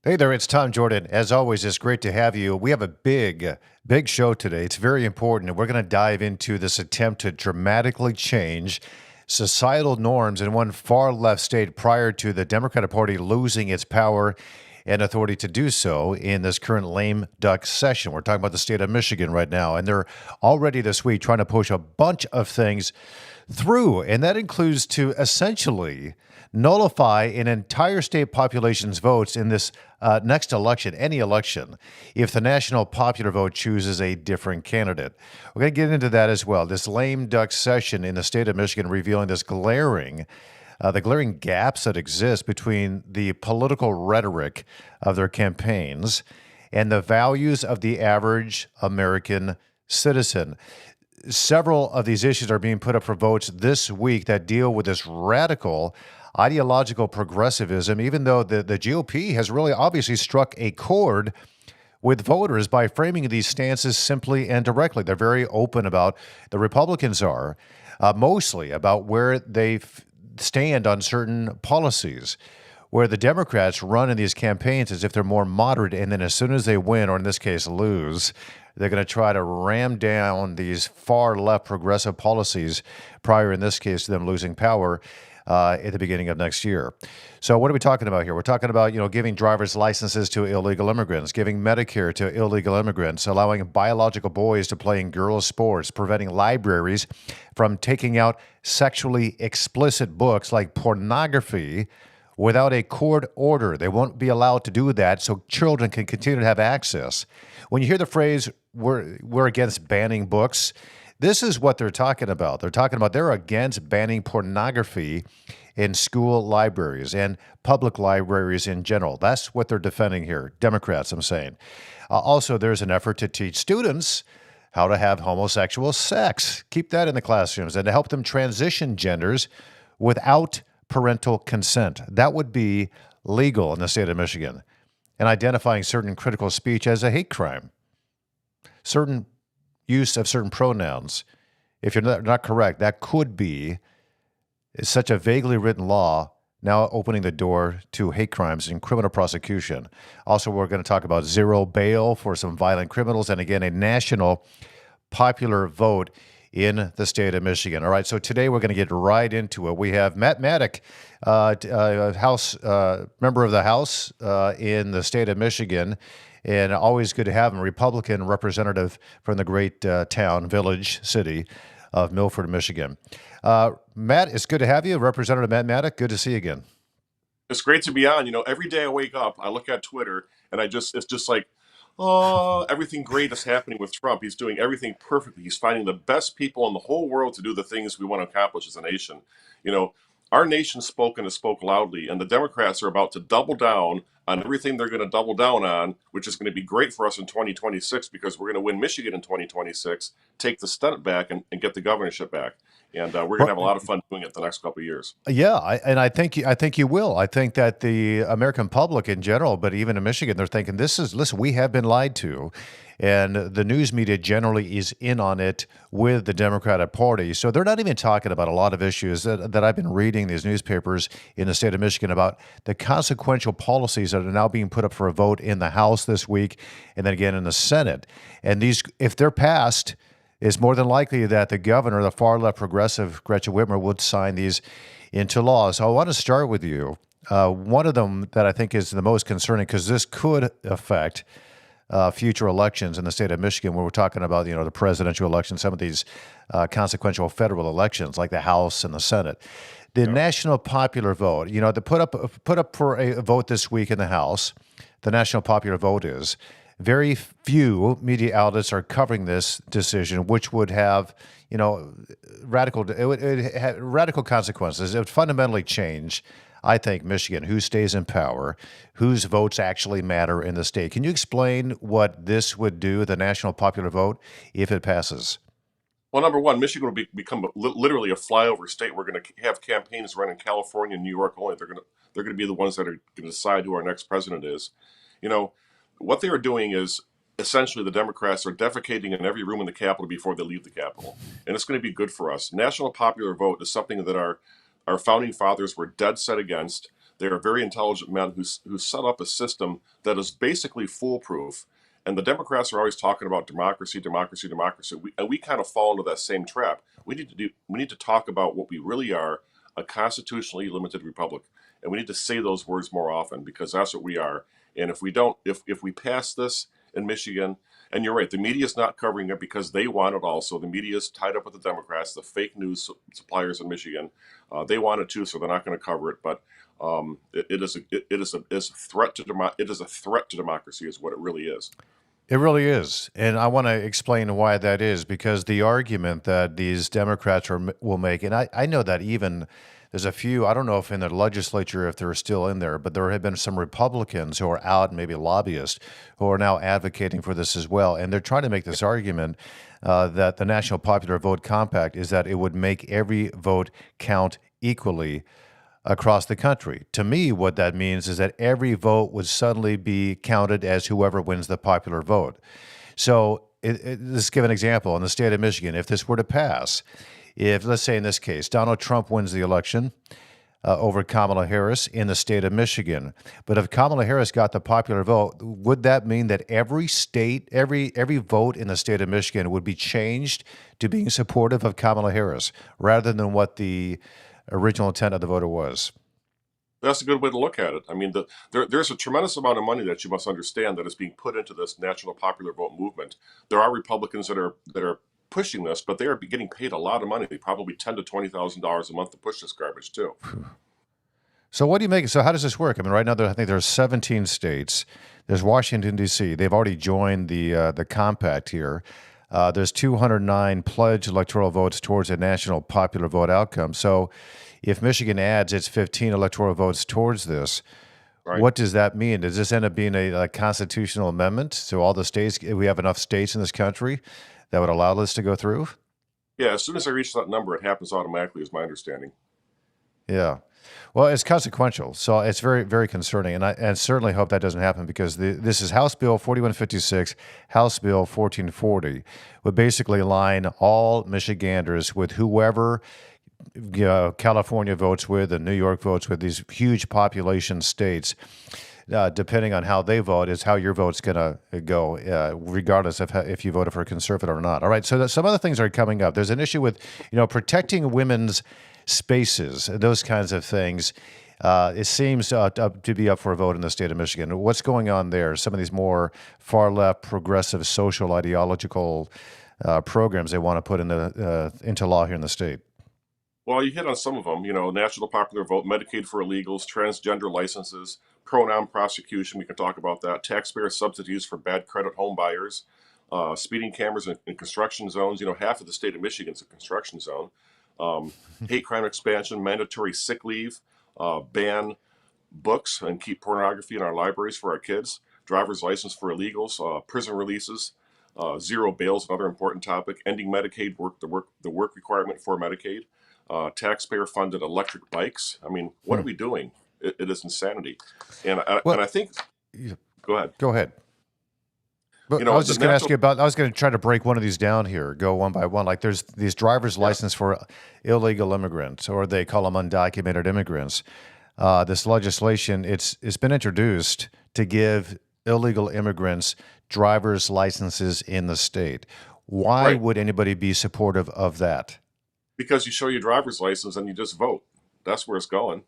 Hey there, it's Tom Jordan. As always, it's great to have you. We have a big show today. It's very important, and we're going to dive into this attempt to dramatically change societal norms in one far left state prior to the Democratic Party losing its power and authority to do so in this current lame duck session. We're talking about the state of Michigan right now, and they're already this week trying to push a bunch of things through, and that includes to essentially nullify an entire state population's votes in this next election, any election, if the national popular vote chooses a different candidate. We're going to get into that as well. This lame duck session in the state of Michigan revealing this the glaring gaps that exist between the political rhetoric of their campaigns and the values of the average American citizen. Several of these issues are being put up for votes this week that deal with this radical ideological progressivism, even though the GOP has really obviously struck a chord with voters by framing these stances simply and directly. They're very open about, the Republicans are, mostly about where they stand on certain policies, where the Democrats run in these campaigns as if they're more moderate, and then as soon as they win, or in this case lose, they're going to try to ram down these far left progressive policies prior, in this case, to them losing power at the beginning of next year. So what are we talking about here? We're talking about, giving driver's licenses to illegal immigrants, giving Medicare to illegal immigrants, allowing biological boys to play in girls' sports, preventing libraries from taking out sexually explicit books like pornography without a court order. They won't be allowed to do that so children can continue to have access. When you hear the phrase, we're against banning books, this is what they're talking about. They're talking about they're against banning pornography in school libraries and public libraries in general. That's what they're defending here, Democrats, I'm saying. Also, there's an effort to teach students how to have homosexual sex, keep that in the classrooms, and to help them transition genders without parental consent. That would be legal in the state of Michigan. And identifying certain critical speech as a hate crime. Certain use of certain pronouns, if you're not correct, that could be such a vaguely written law now opening the door to hate crimes and criminal prosecution. Also, we're going to talk about zero bail for some violent criminals, and again, a national popular vote in the state of Michigan. All right, so today we're going to get right into it. We have Matt Maddock, House member of the House in the state of Michigan, and always good to have him, Republican representative from the great village, city of Milford, Michigan. Matt, it's good to have you, Representative Matt Maddock. Good to see you again. It's great to be on. Every day I wake up, I look at Twitter, and it's just like, oh, everything great is happening with Trump. He's doing everything perfectly. He's finding the best people in the whole world to do the things we want to accomplish as a nation. You know, our nation spoke and has spoke loudly, and the Democrats are about to double down on everything they're going to double down on, which is going to be great for us in 2026 because we're going to win Michigan in 2026, take the Senate back, and get the governorship back. And we're going to have a lot of fun doing it the next couple of years. Yeah, I think you will. I think that the American public in general, but even in Michigan, they're thinking listen, we have been lied to, and the news media generally is in on it with the Democratic Party. So they're not even talking about a lot of issues that I've been reading these newspapers in the state of Michigan about the consequential policies that are now being put up for a vote in the House this week, and then again in the Senate. And these, if they're passed, it's more than likely that the governor, the far left progressive Gretchen Whitmer, would sign these into law. So I want to start with you. One of them that I think is the most concerning, because this could affect future elections in the state of Michigan, where we're talking about, the presidential election, some of these consequential federal elections like the House and the Senate. The national popular vote, to put up for a vote this week in the House, the national popular vote is. Very few media outlets are covering this decision, which would have, radical consequences. It would fundamentally change, I think, Michigan, who stays in power, whose votes actually matter in the state. Can you explain what this would do, the national popular vote, if it passes? Well, number one, Michigan will become literally a flyover state. We're going to have campaigns run in California and New York only. They're going to be the ones that are going to decide who our next president is. You know, what they are doing is essentially the Democrats are defecating in every room in the Capitol before they leave the Capitol, and it's going to be good for us. National popular vote is something that our founding fathers were dead set against. They are very intelligent men who set up a system that is basically foolproof. And the Democrats are always talking about democracy, democracy, democracy. And we kind of fall into that same trap. We need to talk about what we really are, a constitutionally limited republic. And we need to say those words more often because that's what we are. And if we don't, if we pass this in Michigan, and you're right, the media is not covering it because they want it also. The media is tied up with the Democrats, the fake news suppliers in Michigan. They want it too, so they're not going to cover it. But it is a threat to it is a threat to democracy, is what it really is. It really is. And I want to explain why that is because the argument that these Democrats will make, and I know that even there's a few, I don't know if in the legislature, if they're still in there, but there have been some Republicans who are out, maybe lobbyists, who are now advocating for this as well. And they're trying to make this argument that the National Popular Vote Compact is that it would make every vote count equally across the country. To me, what that means is that every vote would suddenly be counted as whoever wins the popular vote. So, let's give an example. In the state of Michigan, if this were to pass, if, let's say in this case, Donald Trump wins the election over Kamala Harris in the state of Michigan, but if Kamala Harris got the popular vote, would that mean that every state, every vote in the state of Michigan would be changed to being supportive of Kamala Harris rather than what the original intent of the voter was? That's a good way to look at it. I mean, there's a tremendous amount of money that you must understand that is being put into this national popular vote movement. There are Republicans that are pushing this, but they are getting paid a lot of money, probably $10,000 to $20,000 a month to push this garbage too. So what do you make? So how does this work? I mean, right now I think there's 17 states. There's Washington D.C. They've already joined the compact here. There's 209 pledged electoral votes towards a national popular vote outcome. So if Michigan adds its 15 electoral votes towards this, Right? what does that mean? Does this end up being a constitutional amendment? So all the states, we have enough states in this country that would allow this to go through? Yeah, as soon as I reach that number, it happens automatically, is my understanding. Yeah. Well, it's consequential, so it's very, very concerning, and I certainly hope that doesn't happen because this is House Bill 4156, House Bill 1440, would basically align all Michiganders with whoever California votes with and New York votes with, these huge population states. Depending on how they vote, is how your vote's going to go, regardless of if you voted for a conservative or not. All right, so some other things are coming up. There's an issue with, protecting women's spaces, those kinds of things. It seems to be up for a vote in the state of Michigan. What's going on there? Some of these more far-left, progressive, social, ideological programs they want to put into law here in the state. Well, you hit on some of them, national popular vote, Medicaid for illegals, transgender licenses, pronoun prosecution, we can talk about that, taxpayer subsidies for bad credit home buyers, speeding cameras in construction zones. Half of the state of Michigan is a construction zone. Hate crime expansion, mandatory sick leave, ban books and keep pornography in our libraries for our kids, driver's license for illegals, prison releases, zero bails, another important topic, ending Medicaid the work requirement for Medicaid, taxpayer-funded electric bikes. I mean, what are we doing? It is insanity, and Well, I think. Go ahead. go ahead. But You I know, was the just going to ask you natural. about. I was going to try to break one of these down here, go one by one. Like there's these driver's Yeah, license for illegal immigrants, or they call them undocumented immigrants. This legislation, it's been introduced to give illegal immigrants driver's licenses in the state. Why right. would anybody be supportive of that? Because you show your driver's license and you just vote. That's where it's going.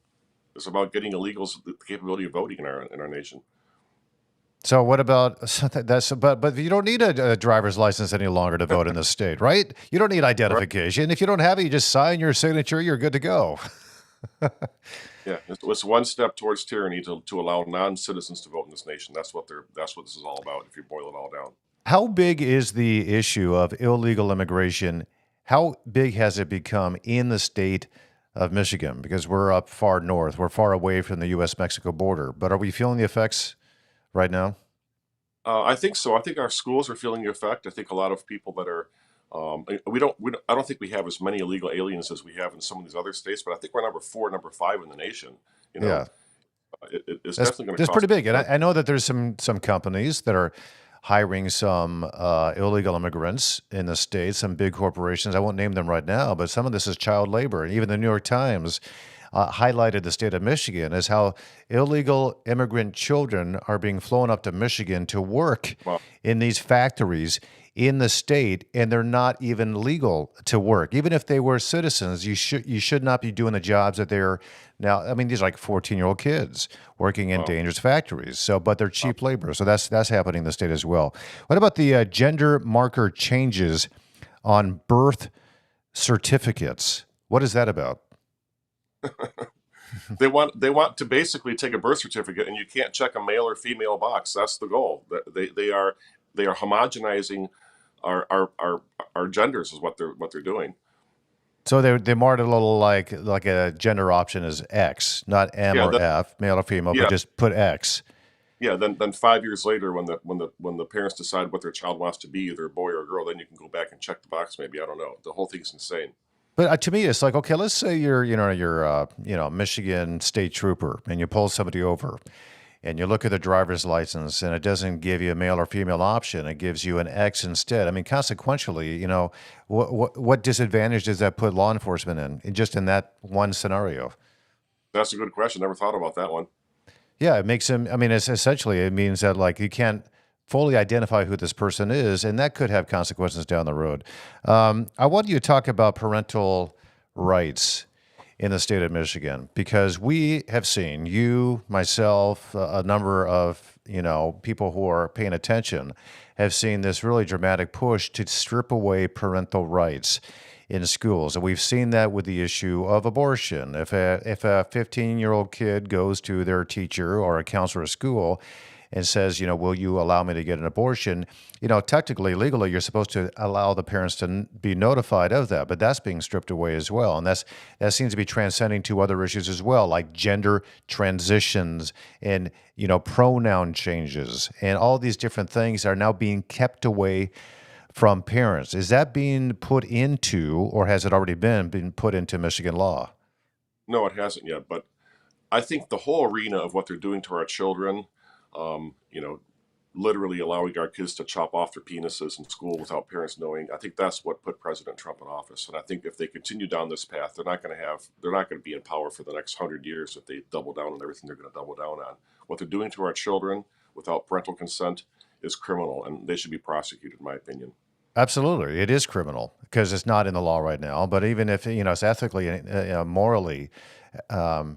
It's about getting illegals the capability of voting in our nation. So what about that's but you don't need a driver's license any longer to vote in this state, right? You don't need Right. identification. If you don't have it, you just sign your signature. You're good to go. Yeah, it's one step towards tyranny to allow non-citizens to vote in this nation. That's what this is all about. If you boil it all down. How big is the issue of illegal immigration? How big has it become in the state of Michigan? Because we're up far north, we're far away from the U.S.-Mexico border. But are we feeling the effects right now? I think so. I think our schools are feeling the effect. I think a lot of people that are, I don't think we have as many illegal aliens as we have in some of these other states, but I think we're number four, number five in the nation. You know, Yeah, it's that's definitely going to that's cost pretty us big. And money. I know that there's some companies that are hiring some illegal immigrants in the state, some big corporations. I won't name them right now, but some of this is child labor. And even the New York Times highlighted the state of Michigan is how illegal immigrant children are being flown up to Michigan to work Well, in these factories in the state, and they're not even legal to work. Even if they were citizens, you should not be doing the jobs that they're now. I mean, these are like 14-year-old kids working in well, dangerous factories. So, but they're well. cheap labor. So that's happening in the state as well. What about the gender marker changes on birth certificates? What is that about? They want to basically take a birth certificate, and you can't check a male or female box. That's the goal. They are homogenizing our genders is what they're doing. So they marked it a little like a gender option is X, not M Yeah, or F, male or female, but yeah, just put X. yeah. Then 5 years later, when the parents decide what their child wants to be, either a boy or a girl, then you can go back and check the box. Maybe I don't know. The whole thing's insane. But to me, it's like, okay, let's say you're Michigan state trooper and you pull somebody over and you look at the driver's license and it doesn't give you a male or female option. It gives you an X instead. I mean, consequentially, what disadvantage does that put law enforcement in just in that one scenario? That's a good question. Never thought about that one. Yeah, it makes him. I mean, it's essentially it means that like you can't fully identify who this person is, and that could have consequences down the road. I want you to talk about parental rights in the state of Michigan because we have seen you, myself, a number of people who are paying attention have seen this really dramatic push to strip away parental rights in schools. And we've seen that with the issue of abortion. If a 15-year-old kid goes to their teacher or a counselor at school and says, will you allow me to get an abortion? Technically, legally, you're supposed to allow the parents to be notified of that, but that's being stripped away as well. And that seems to be transcending to other issues as well, like gender transitions and, pronoun changes. And all these different things are now being kept away from parents. Is that being put into, or has it already been put into Michigan law? No, it hasn't yet. But I think the whole arena of what they're doing to our children, um, you know, literally allowing our kids to chop off their penises in school without parents knowing. I think that's what put President Trump in office. And I think if they continue down this path, they're not going to be in power for the next 100 years if they double down on everything they're going to double down on. What they're doing to our children without parental consent is criminal, and they should be prosecuted, in my opinion. Absolutely. It is criminal because it's not in the law right now. But even if, it's ethically, morally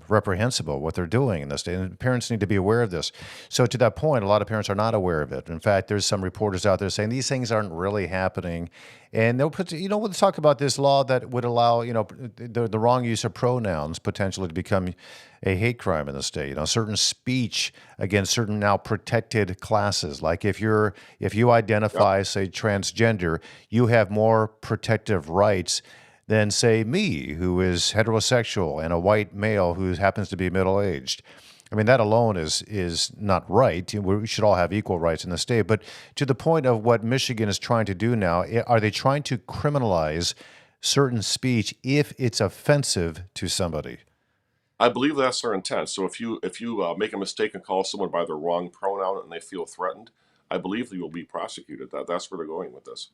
reprehensible what they're doing in this state, and parents need to be aware of this. So to that point, a lot of parents are not aware of it. In fact, there's some reporters out there saying these things aren't really happening. And they'll put, we'll talk about this law that would allow, the wrong use of pronouns potentially to become a hate crime in the state. Certain speech against certain now protected classes. Like if you Yep. identify, say, transgender, you have more protective rights than, say, me, who is heterosexual and a white male who happens to be middle aged. I mean, that alone is not right. We should all have equal rights in the state. But to the point of what Michigan is trying to do now, are they trying to criminalize certain speech if it's offensive to somebody? I believe that's their intent. So if you make a mistake and call someone by the wrong pronoun and they feel threatened, I believe you will be prosecuted. That's where they're going with this.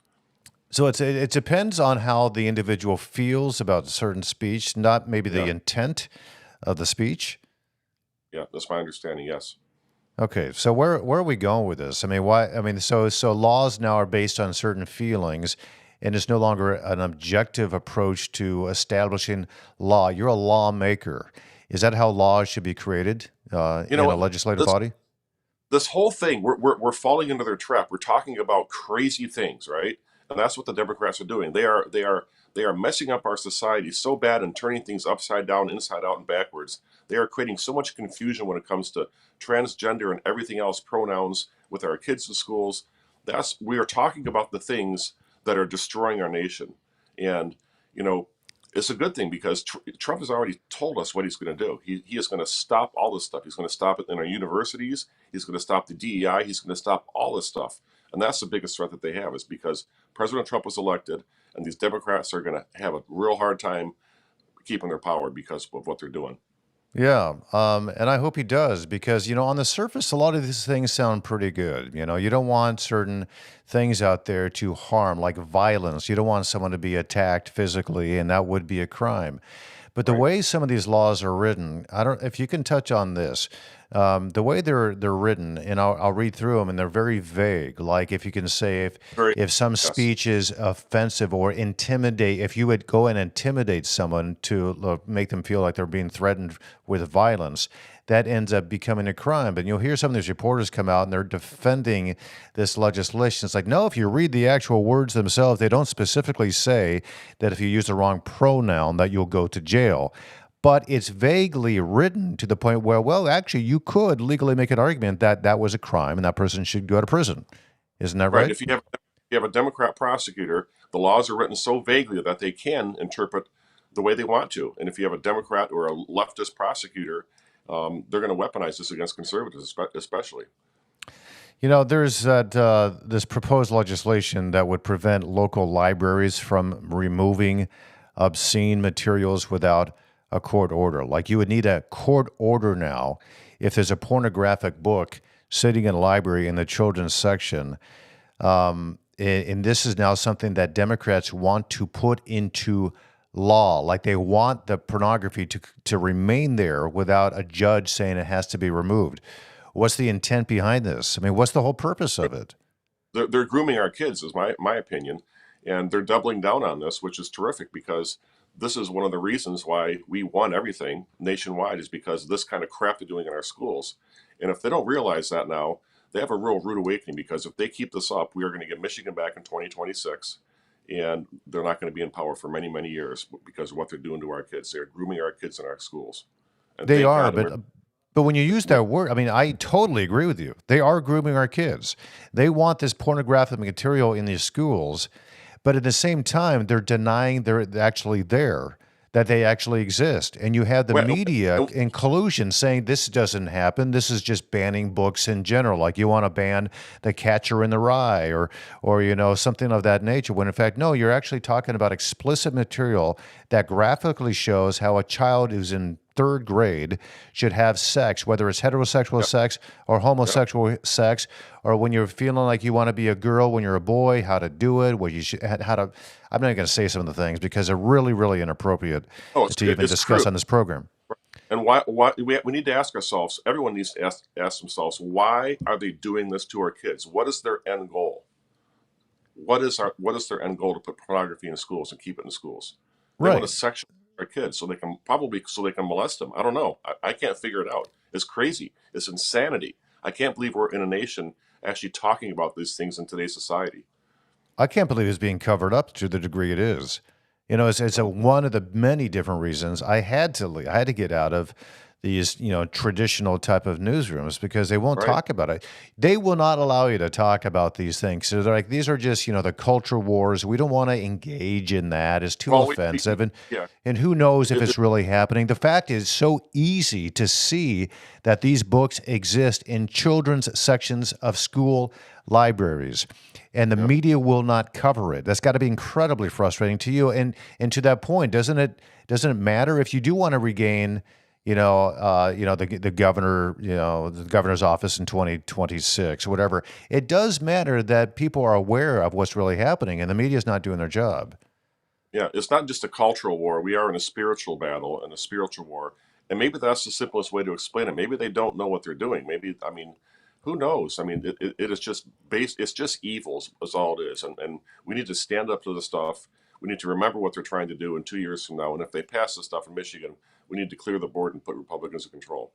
So it depends on how the individual feels about certain speech, not maybe the Yeah, intent of the speech. yeah, that's my understanding. Yes. Okay, so where are we going with this? I mean, why? I mean, so laws now are based on certain feelings, and it's no longer an objective approach to establishing law. You're a lawmaker. Is that how laws should be created You know in a what? legislative This body? this whole thing, we're falling into their trap. We're talking about crazy things, right? And that's what the Democrats are doing. They are messing up our society so bad and turning things upside down, inside out, and backwards. They are creating so much confusion when it comes to transgender and everything else, pronouns with our kids in schools. That's We are talking about the things that are destroying our nation, and you know it's a good thing because Trump has already told us what he's going to do. He is going to stop all this stuff. He's going to stop it in our universities. He's going to stop the DEI. He's going to stop all this stuff. And that's the biggest threat that they have is because President Trump was elected and these Democrats are going to have a real hard time keeping their power because of what they're doing. Yeah, and I hope he does because, on the surface, a lot of these things sound pretty good. You don't want certain things out there to harm, like violence. You don't want someone to be attacked physically, and that would be a crime. But the right. way some of these laws are written, I don't if you can touch on this. The way they're written, and I'll read through them, and they're very vague. Like if you can say Very if some yes, speech is offensive or intimidate, if you would go and intimidate someone to make them feel like they're being threatened with violence, that ends up becoming a crime. But you'll hear some of these reporters come out and they're defending this legislation. It's like, no, if you read the actual words themselves, they don't specifically say that if you use the wrong pronoun that you'll go to jail. But it's vaguely written to the point where, well, actually, you could legally make an argument that that was a crime and that person should go to prison. Isn't that right. right? If you have a Democrat prosecutor, the laws are written so vaguely that they can interpret the way they want to. And if you have a Democrat or a leftist prosecutor, they're going to weaponize this against conservatives, especially. You know, there's that this proposed legislation that would prevent local libraries from removing obscene materials without a court order. Like you would need a court order now if there's a pornographic book sitting in a library in the children's section. And this is now something that Democrats want to put into law. Like they want the pornography to remain there without a judge saying it has to be removed. What's the intent behind this? I mean, what's the whole purpose of it? They're grooming our kids, is my opinion, and they're doubling down on this, which is terrific because this is one of the reasons why we won everything nationwide is because of this kind of crap they're doing in our schools. And if they don't realize that now, they have a real rude awakening because if they keep this up, we are going to get Michigan back in 2026, and they're not going to be in power for many, many years because of what they're doing to our kids. They're grooming our kids in our schools, and They thank are, God that but when you use we're that word, I mean, I totally agree with you. They are grooming our kids. They want this pornographic material in these schools, but at the same time, they're denying they're actually there, that they actually exist. And you have the well, media in collusion saying this doesn't happen. This is just banning books in general. Like you want to ban The Catcher in the Rye or something of that nature. When in fact, no, you're actually talking about explicit material that graphically shows how a child who's in third grade should have sex, whether it's heterosexual yeah, sex or yeah. homosexual sex, or when you're feeling like you want to be a girl when you're a boy, how to do it, what you should, how to. I'm not going to say some of the things because they're really, really inappropriate Oh, to even it's discuss true. on this program. And why we need to ask ourselves, everyone needs to ask themselves, why are they doing this to our kids? What is their end goal? What is their end goal to put pornography in schools and keep it in schools? They want to Right. sexualize our kids so they can molest them. I don't know. I can't figure it out. It's crazy. It's insanity. I can't believe we're in a nation actually talking about these things in today's society. I can't believe it's being covered up to the degree it is. It's So, one of the many different reasons I had to leave. I had to get out of these, traditional type of newsrooms because they won't right. talk about it. They will not allow you to talk about these things. So they're like, these are just, the culture wars. We don't want to engage in that. It's too Well, offensive. yeah. And who knows if It, it's really happening. The fact is so easy to see that these books exist in children's sections of school libraries and the yeah. media will not cover it. That's got to be incredibly frustrating to you. And to that point, doesn't it matter if you do want to regain, the governor, the governor's office in 2026, whatever. It does matter that people are aware of what's really happening, and the media is not doing their job. Yeah, it's not just a cultural war. We are in a spiritual battle and a spiritual war. And maybe that's the simplest way to explain it. Maybe they don't know what they're doing. Maybe, I mean, who knows? I mean, it is just it's just evil is all it is. And we need to stand up to the stuff. We need to remember what they're trying to do in 2 years from now. And if they pass this stuff in Michigan, we need to clear the board and put Republicans in control.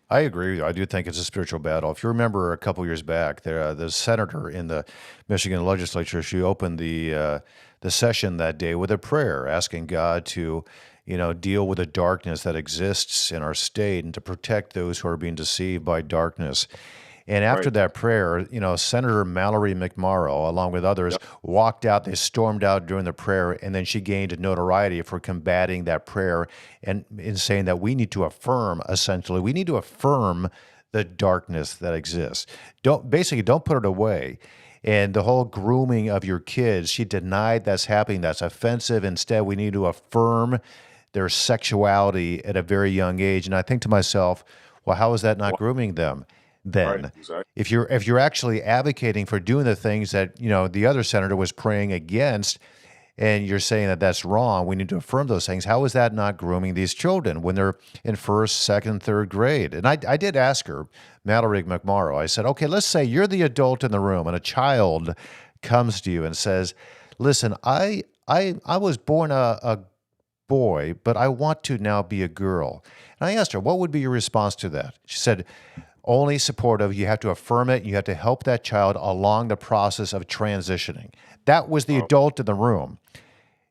I agree with you. I do think it's a spiritual battle. If you remember a couple years back, the senator in the Michigan legislature, she opened the session that day with a prayer, asking God to, deal with the darkness that exists in our state and to protect those who are being deceived by darkness. And after Right. that prayer, Senator Mallory McMorrow, along with others, Yep. walked out. They stormed out during the prayer, and then she gained notoriety for combating that prayer and in saying that we need to affirm, essentially, we need to affirm the darkness that exists. Don't put it away. And the whole grooming of your kids, she denied that's happening. That's offensive. Instead, we need to affirm their sexuality at a very young age. And I think to myself, well, how is that not Well, grooming them? right. Then Exactly. if you're actually advocating for doing the things that the other senator was praying against, and you're saying that that's wrong. We need to affirm those things. How is that not grooming these children when they're in first, second, third grade? And I did ask her, Mallory McMorrow, I said, okay, let's say you're the adult in the room and a child comes to you and says, listen, I was born a boy, but I want to now be a girl. And I asked her, what would be your response to that? She said, only supportive. You have to affirm it. You have to help that child along the process of transitioning. That was the Wow. adult in the room.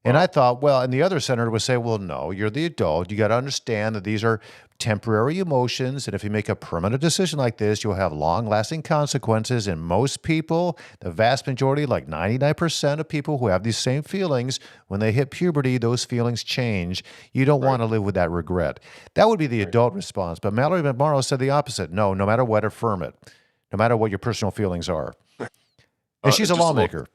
And I Wow. thought, well, and the other senator would say, well, no, you're the adult. You got to understand that these are temporary emotions. And if you make a permanent decision like this, you'll have long lasting consequences. And most people, the vast majority, like 99% of people who have these same feelings, when they hit puberty, those feelings change. You don't Right. want to live with that regret. That would be the Right. adult response. But Mallory McMorrow said the opposite. No, no matter what, affirm it, no matter what your personal feelings are. And she's a Just a little. lawmaker.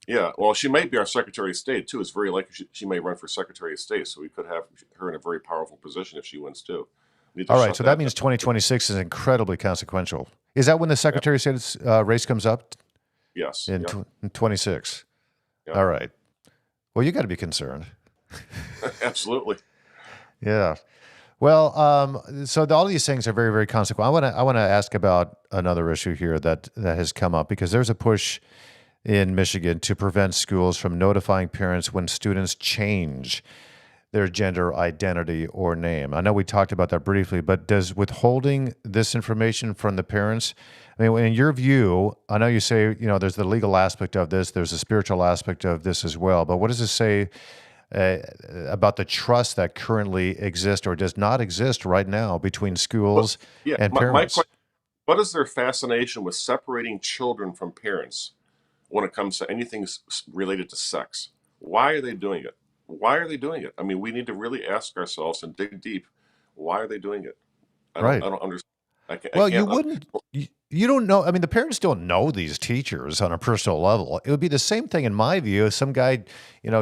Yeah. Well, she might be our Secretary of State too. It's very likely she may run for Secretary of State. So we could have her in a very powerful position if she wins too. We need to All right, shut so that that down. means 2026 is incredibly consequential. Is that when the Yeah. Secretary of State's race comes up Yes. in, Yeah. in 26? Yeah. All right. Well, you got to be concerned. Absolutely. Yeah. Well, so all these things are very, very consequential. I want to ask about another issue here that has come up because there's a push in Michigan to prevent schools from notifying parents when students change their gender identity or name. I know we talked about that briefly, but does withholding this information from the parents, I mean, in your view, I know you say, there's the legal aspect of this, there's a spiritual aspect of this as well, but what does it say uh, about the trust that currently exists or does not exist right now between But schools yeah, and my parents? question: what is their fascination with separating children from parents when it comes to anything related to sex? Why are they doing it? Why are they doing it? I mean, we need to really ask ourselves and dig deep. Why are they doing it? I don't. Right. I don't understand. I can't. I Well, you can't wouldn't, you don't know. I mean, the parents don't know these teachers on a personal level. It would be the same thing in my view. If some guy,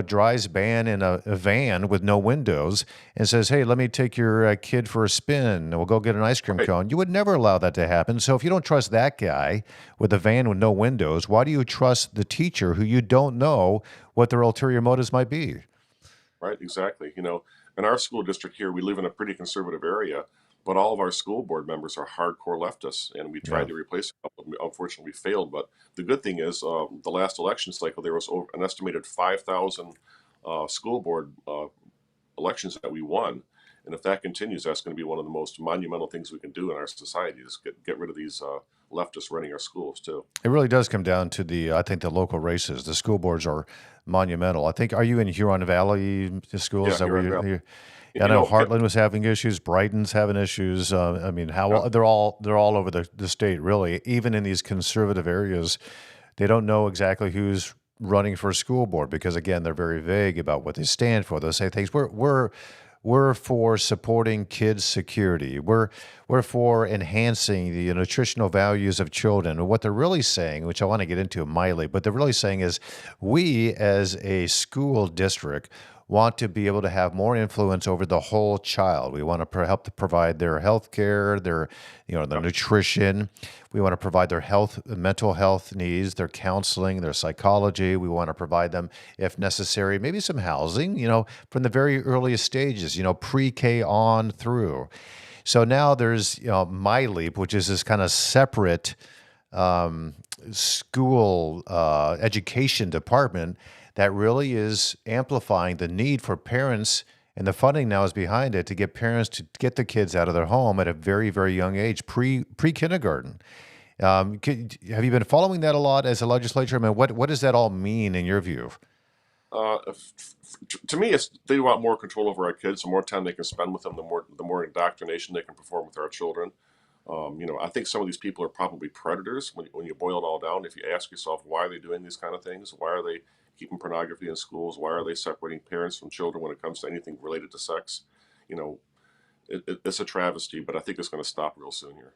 drives ban in a van with no windows and says, hey, let me take your kid for a spin and we'll go get an ice cream right. cone. You would never allow that to happen. So if you don't trust that guy with a van with no windows, why do you trust the teacher who you don't know what their ulterior motives might be? Right, exactly. In our school district here, we live in a pretty conservative area, but all of our school board members are hardcore leftists, and we tried Yeah. to replace a couple of them. Unfortunately, we failed. But the good thing is, the last election cycle, there was over an estimated 5,000 school board elections that we won. And if that continues, that's going to be one of the most monumental things we can do in our society is get rid of these leftists running our schools, too. It really does come down to I think the local races. The school boards are monumental. I think, are you in Huron Valley schools? Is Yeah, that here where on Val. I You know know, Heartland was having issues. Brighton's having issues. I mean, yeah, they're all over the state, really. Even in these conservative areas, they don't know exactly who's running for a school board because, again, they're very vague about what they stand for. They'll say things. We're for supporting kids' security. We're for enhancing the nutritional values of children. And what they're really saying, which I want to get into mildly, but they're really saying is we as a school district want to be able to have more influence over the whole child. We want to help to provide their health care, their yeah, nutrition. We want to provide their mental health needs, their counseling, their psychology. We want to provide them, if necessary, maybe some housing, from the very earliest stages, pre-K on through. So now there's, My Leap, which is this kind of separate school education department that really is amplifying the need for parents, and the funding now is behind it to get parents to get the kids out of their home at a very, very young age, pre kindergarten. Have you been following that a lot as a legislature? I mean, what does that all mean in your view? to me, it's they want more control over our kids. The more time they can spend with them, the more indoctrination they can perform with our children. I think some of these people are probably predators when you boil it all down. If you ask yourself why are they doing these kind of things, why are they keeping pornography in schools, why are they separating parents from children when it comes to anything related to sex, you know, it's a travesty. But I think it's going to stop real soon here.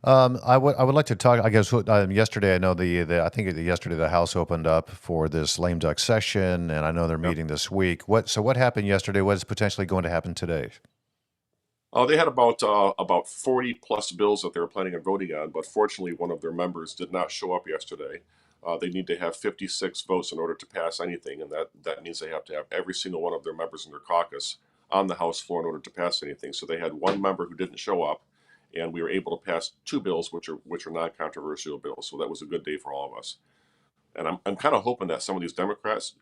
I would like to talk. I guess yesterday I know I think yesterday the House opened up for this lame duck session, and I know they're Yeah. meeting this week. What happened yesterday? What is potentially going to happen today? They had about 40 plus bills that they were planning on voting on, but fortunately, one of their members did not show up yesterday. they need to have 56 votes in order to pass anything, and that means they have to have every single one of their members in their caucus on the House floor in order to pass anything. So they had one member who didn't show up, and we were able to pass two bills, which are non-controversial bills. So that was a good day for all of us. And I'm kind of hoping that some of these Democrats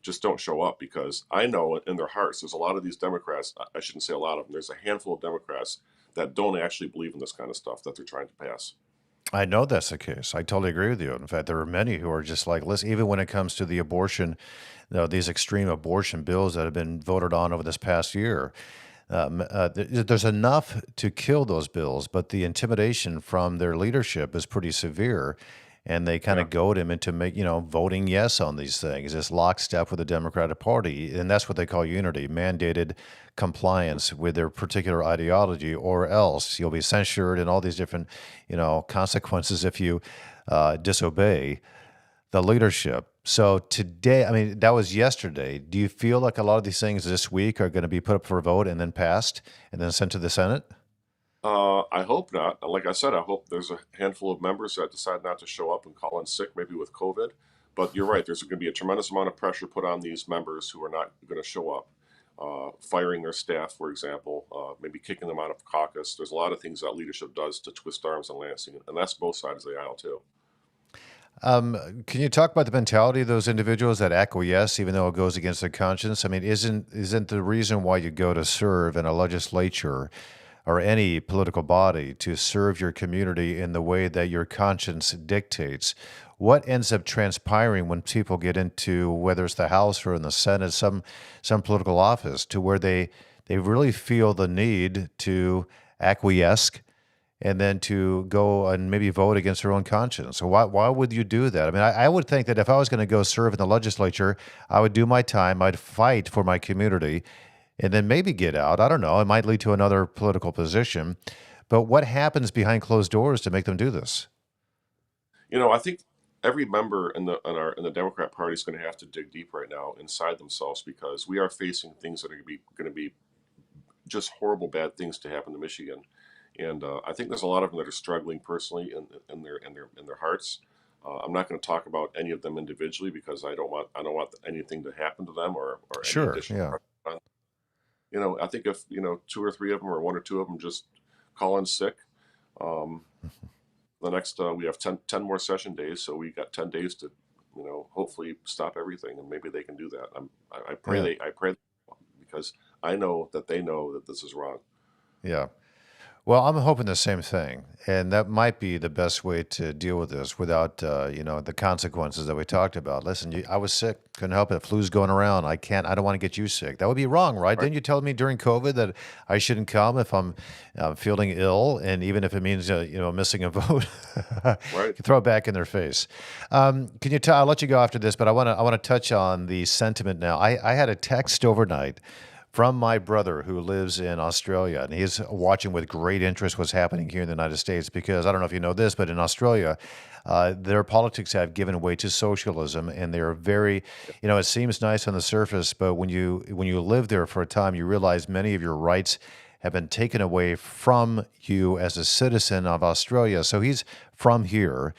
just don't show up, because I know in their hearts there's a lot of these Democrats. I shouldn't say a lot of them. There's a handful of Democrats that don't actually believe in this kind of stuff that they're trying to pass. I know that's the case. I totally agree with you. In fact, there are many who are just like, listen, even when it comes to the abortion, these extreme abortion bills that have been voted on over this past year, there's enough to kill those bills, but the intimidation from their leadership is pretty severe. And they kind Yeah. of goad him into voting yes on these things. It's lockstep with the Democratic Party, and that's what they call unity, mandated compliance with their particular ideology, or else you'll be censured and all these different, consequences if you disobey the leadership. So today, I mean, that was yesterday. Do you feel like a lot of these things this week are going to be put up for a vote and then passed and then sent to the Senate? I hope not. Like I said, I hope there's a handful of members that decide not to show up and call in sick, maybe with COVID. But you're right. There's going to be a tremendous amount of pressure put on these members who are not going to show up, firing their staff, for example, maybe kicking them out of caucus. There's a lot of things that leadership does to twist arms in Lansing, and that's both sides of the aisle too. Can you talk about the mentality of those individuals that acquiesce, even though it goes against their conscience? I mean, isn't the reason why you go to serve in a legislature or any political body to serve your community in the way that your conscience dictates? What ends up transpiring when people get into, whether it's the House or in the Senate, some political office, to where they really feel the need to acquiesce and then to go and maybe vote against their own conscience? So why would you do that? I mean, I would think that if I was going to go serve in the legislature, I would do my time, I'd fight for my community, and then maybe get out. I don't know. It might lead to another political position. But what happens behind closed doors to make them do this? I think every member in the Democrat Party is going to have to dig deep right now inside themselves, because we are facing things that are going to be just horrible, bad things to happen to Michigan. And I think there's a lot of them that are struggling personally in their hearts. I'm not going to talk about any of them individually, because I don't want anything to happen to them, or any Sure. additional Yeah. pressure on them. I think if two or three of them, or one or two of them, just call in sick. Um, the next we have 10 more session days, so we got 10 days to hopefully stop everything, and maybe they can do that. I pray Yeah. they, because I know that they know that this is wrong. Yeah. Well, I'm hoping the same thing, and that might be the best way to deal with this without, the consequences that we talked about. Listen, I was sick, couldn't help it. Flu's going around. I can't. I don't want to get you sick. That would be wrong, right? Right. Didn't you tell me during COVID that I shouldn't come if I'm feeling ill, and even if it means, missing a vote, Right. throw it back in their face. Can you tell? I'll let you go after this, but I want to touch on the sentiment now. I had a text overnight from my brother who lives in Australia, and he's watching with great interest what's happening here in the United States, because I don't know if you know this, but in Australia, their politics have given way to socialism, and they're very, it seems nice on the surface, but when you live there for a time, you realize many of your rights have been taken away from you as a citizen of Australia. So he's from here,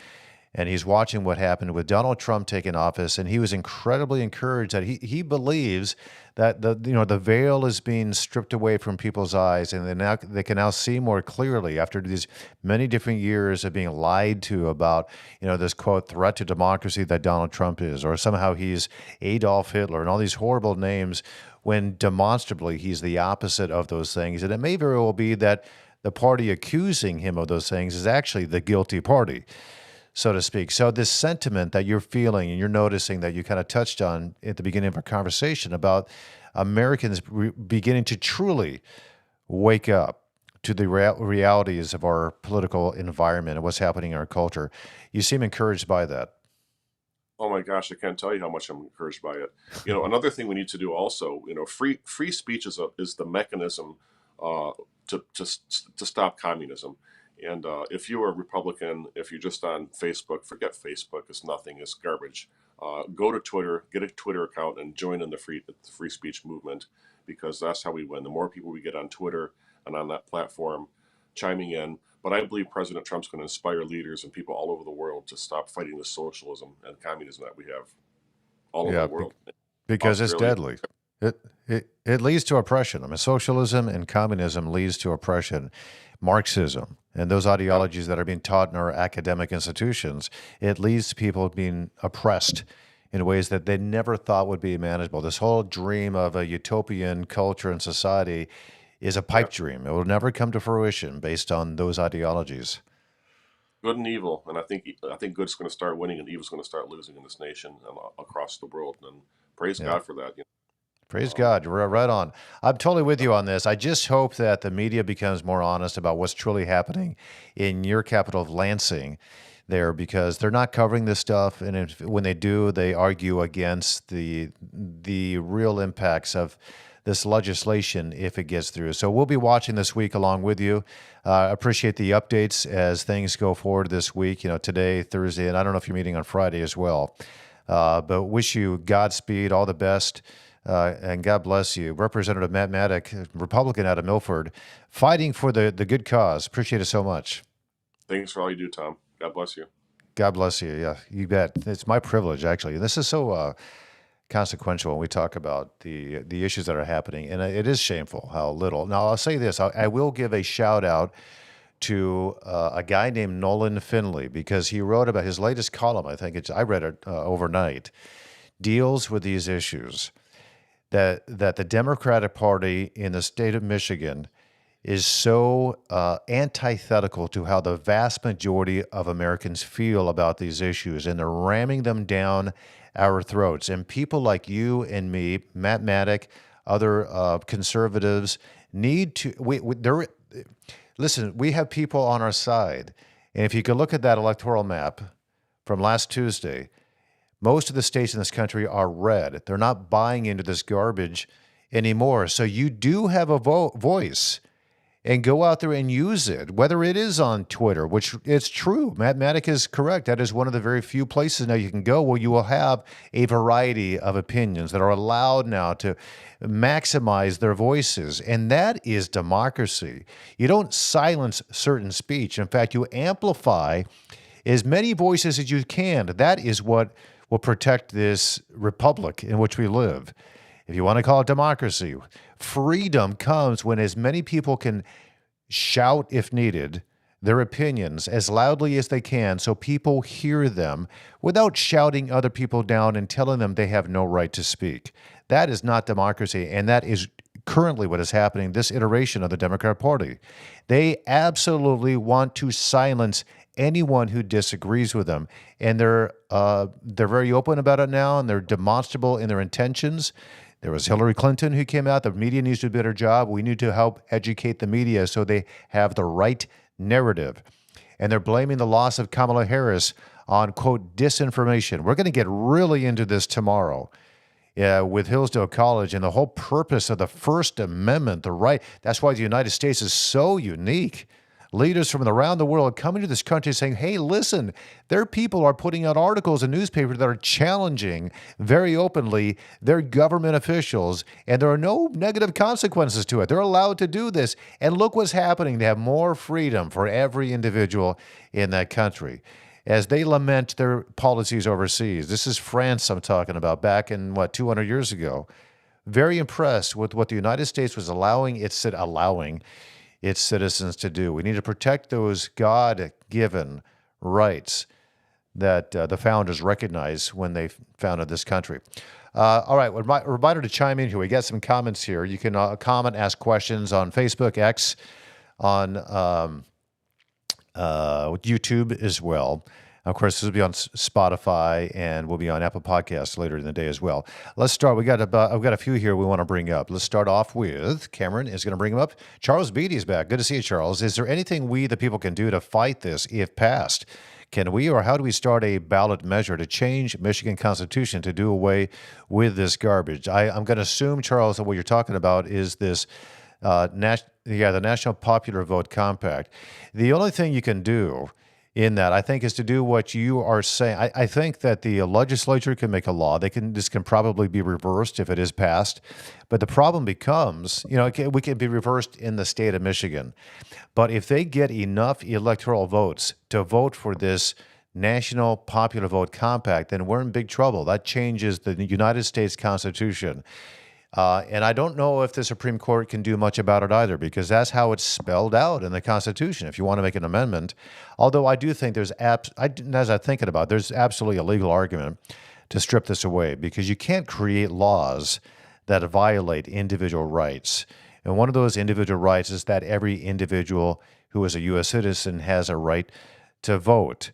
and he's watching what happened with Donald Trump taking office, and he was incredibly encouraged that he believes that the veil is being stripped away from people's eyes, and they can now see more clearly after these many different years of being lied to about this quote threat to democracy that Donald Trump is, or somehow he's Adolf Hitler and all these horrible names, when demonstrably he's the opposite of those things. And it may very well be that the party accusing him of those things is actually the guilty party, so to speak. So this sentiment that you're feeling and you're noticing, that you kind of touched on at the beginning of our conversation about Americans beginning to truly wake up to the realities of our political environment and what's happening in our culture. You seem encouraged by that. Oh my gosh, I can't tell you how much I'm encouraged by it. Another thing we need to do also, free speech is the mechanism uh, to stop communism. And if you are a Republican, if you're just on Facebook, forget Facebook. It's nothing. It's garbage. Go to Twitter, get a Twitter account, and join in the free speech movement, because that's how we win. The more people we get on Twitter and on that platform, chiming in. But I believe President Trump's going to inspire leaders and people all over the world to stop fighting the socialism and communism that we have all over the Yeah, world. because it's Australia. deadly. It leads to oppression. I mean, socialism and communism leads to oppression. Marxism and those Yep. ideologies that are being taught in our academic institutions, it leads to people being oppressed in ways that they never thought would be manageable. This whole dream of a utopian culture and society is a pipe Yep. dream. It will never come to fruition based on those ideologies. Good and evil, and I think good's going to start winning and evil's going to start losing in this nation and across the world. And praise Yeah. God for that. Praise Um, God. You're right on. I'm totally with you on this. I just hope that the media becomes more honest about what's truly happening in your capital of Lansing there, because they're not covering this stuff. And when they do, they argue against the real impacts of this legislation if it gets through. So we'll be watching this week along with you. Appreciate the updates as things go forward this week. Today, Thursday, and I don't know if you're meeting on Friday as well. But wish you Godspeed, all the best. And God bless you. Representative Matt Maddock, Republican out of Milford, fighting for the good cause. Appreciate it so much. Thanks for all you do, Tom. God bless you. God bless you. Yeah, you bet. It's my privilege, actually. This is so consequential when we talk about the issues that are happening. And it is shameful how little. Now, I'll say this. I will give a shout out to a guy named Nolan Finley, because he wrote about his latest column. I read it overnight, deals with these issues. That the Democratic Party in the state of Michigan is so antithetical to how the vast majority of Americans feel about these issues, and they're ramming them down our throats. And people like you and me, Matt Maddock, other conservatives, need to. Listen, we have people on our side, and if you could look at that electoral map from last Tuesday. Most of the states in this country are red. They're not buying into this garbage anymore. So you do have a voice, and go out there and use it, whether it is on Twitter, which it's true. Matt Maddock is correct. That is one of the very few places now you can go where you will have a variety of opinions that are allowed now to maximize their voices. And that is democracy. You don't silence certain speech. In fact, you amplify as many voices as you can. That is what will protect this republic in which we live. If you want to call it democracy, freedom comes when as many people can shout, if needed, their opinions as loudly as they can so people hear them without shouting other people down and telling them they have no right to speak. That is not democracy, and that is currently what is happening this iteration of the Democrat Party. They absolutely want to silence anyone who disagrees with them, and they're very open about it now, and they're demonstrable in their intentions. There was Hillary Clinton who came out. The media needs to do a better job. We need to help educate the media so they have the right narrative. And they're blaming the loss of Kamala Harris on, quote, disinformation. We're going to get really into this tomorrow with Hillsdale College and the whole purpose of the First Amendment, the right. That's why the United States is so unique. Leaders from around the world are coming to this country saying, hey, listen, their people are putting out articles in newspapers that are challenging very openly their government officials, and there are no negative consequences to it. They're allowed to do this. And look what's happening. They have more freedom for every individual in that country as they lament their policies overseas. This is France I'm talking about, back in, 200 years ago. Very impressed with what the United States was allowing its citizens to do. We need to protect those God-given rights that the founders recognized when they founded this country. All right, reminder to chime in here. We got some comments here. You can comment, ask questions on Facebook, X, on YouTube as well. Of course, this will be on Spotify and will be on Apple Podcasts later in the day as well. Let's start. I've got a few here we want to bring up. Let's start off with Cameron is going to bring them up. Charles Beatty's back. Good to see you, Charles. Is there anything we, the people, can do to fight this if passed? Can we, or how do we start a ballot measure to change Michigan Constitution to do away with this garbage? I'm going to assume, Charles, that what you're talking about is this the National Popular Vote Compact. The only thing you can do in that, I think, is to do what you are saying. I think that the legislature can make a law. This can probably be reversed if it is passed. But the problem becomes, we can be reversed in the state of Michigan. But if they get enough electoral votes to vote for this national popular vote compact, then we're in big trouble. That changes the United States Constitution. And I don't know if the Supreme Court can do much about it either, because that's how it's spelled out in the Constitution. If you want to make an amendment, although I do think there's as I'm thinking about it, there's absolutely a legal argument to strip this away, because you can't create laws that violate individual rights. And one of those individual rights is that every individual who is a U.S. citizen has a right to vote.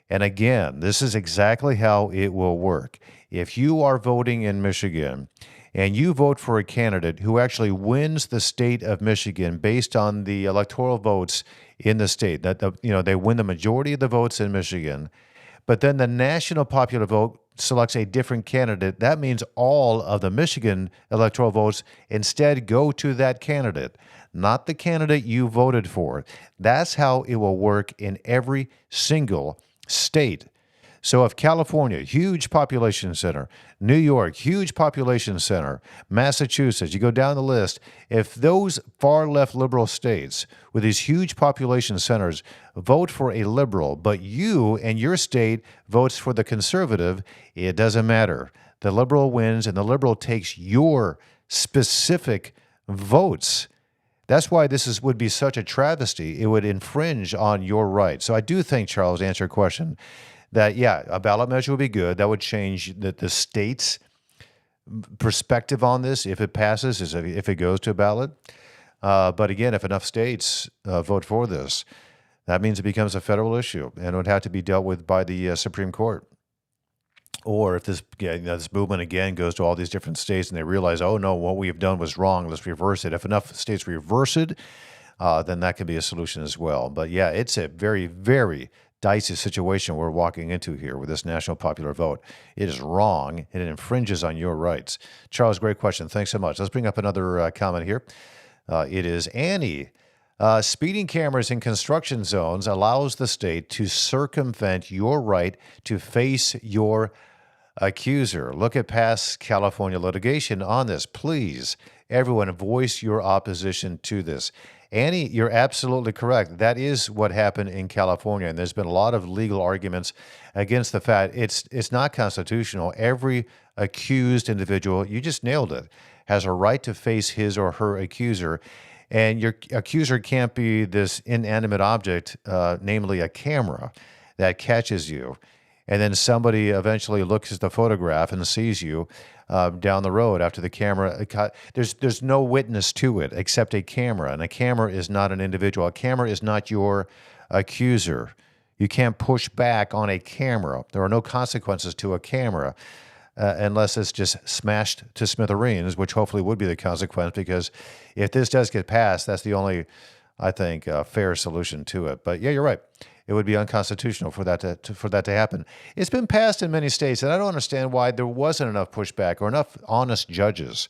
And again, this is exactly how it will work. If you are voting in Michigan and you vote for a candidate who actually wins the state of Michigan based on the electoral votes in the state, that they win the majority of the votes in Michigan, but then the national popular vote selects a different candidate, that means all of the Michigan electoral votes instead go to that candidate, not the candidate you voted for. That's how it will work in every single state. So if California, huge population center, New York, huge population center, Massachusetts, you go down the list, if those far left liberal states with these huge population centers vote for a liberal, but you and your state votes for the conservative, it doesn't matter. The liberal wins, and the liberal takes your specific votes. That's why would be such a travesty. It would infringe on your rights. So I do think, Charles, to answer your question, that, yeah, a ballot measure would be good. That would change the state's perspective on this if it passes, if it goes to a ballot. But again, if enough states vote for this, that means it becomes a federal issue, and it would have to be dealt with by the Supreme Court. Or if this movement again goes to all these different states and they realize, oh no, what we have done was wrong, let's reverse it. If enough states reverse it, then that could be a solution as well. But yeah, it's a very, very dicey situation we're walking into here with this national popular vote. It is wrong, and it infringes on your rights. Charles, great question. Thanks so much. Let's bring up another comment here. It is Annie. Speeding cameras in construction zones allows the state to circumvent your right to face your accuser. Look at past California litigation on this. Please, everyone, voice your opposition to this. Annie, you're absolutely correct. That is what happened in California, and there's been a lot of legal arguments against the fact it's not constitutional. Every accused individual, you just nailed it, has a right to face his or her accuser, and your accuser can't be this inanimate object, namely a camera, that catches you. And then somebody eventually looks at the photograph and sees you down the road after the camera. There's no witness to it except a camera, and a camera is not an individual. A camera is not your accuser. You can't push back on a camera. There are no consequences to a camera unless it's just smashed to smithereens, which hopefully would be the consequence, because if this does get passed, that's the only, I think, fair solution to it. But yeah, you're right. It would be unconstitutional for that to happen. It's been passed in many states, and I don't understand why there wasn't enough pushback or enough honest judges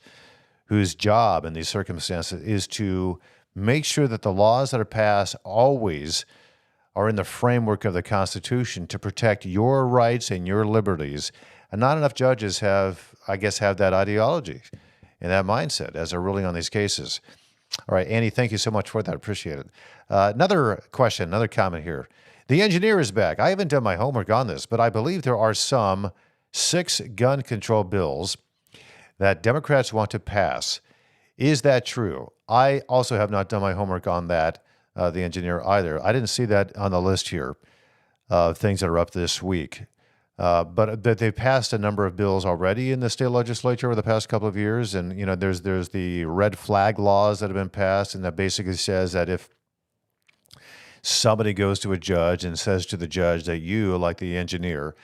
whose job in these circumstances is to make sure that the laws that are passed always are in the framework of the Constitution to protect your rights and your liberties. And not enough judges have that ideology and that mindset as they're ruling on these cases. All right, Annie, thank you so much for that. Appreciate it. Another question, another comment here. The engineer is back. I haven't done my homework on this, but I believe there are some 6 gun control bills that Democrats want to pass. Is that true? I also have not done my homework on that, the engineer, either. I didn't see that on the list here of things that are up this week. But they've passed a number of bills already in the state legislature over the past couple of years. And, there's the red flag laws that have been passed, and that basically says that if somebody goes to a judge and says to the judge that you, like the engineer,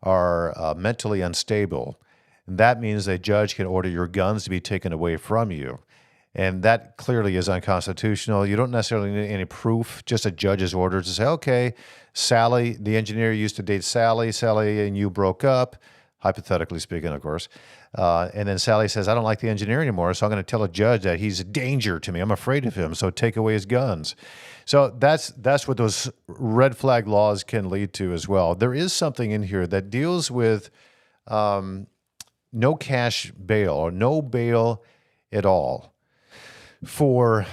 are mentally unstable, that means a judge can order your guns to be taken away from you. And that clearly is unconstitutional. You don't necessarily need any proof, just a judge's order to say, okay, Sally, the engineer used to date Sally and you broke up. hypothetically speaking, of course. And then Sally says, I don't like the engineer anymore, so I'm going to tell a judge that he's a danger to me. I'm afraid of him, so take away his guns. So that's what those red flag laws can lead to as well. There is something in here that deals with no cash bail or no bail at all for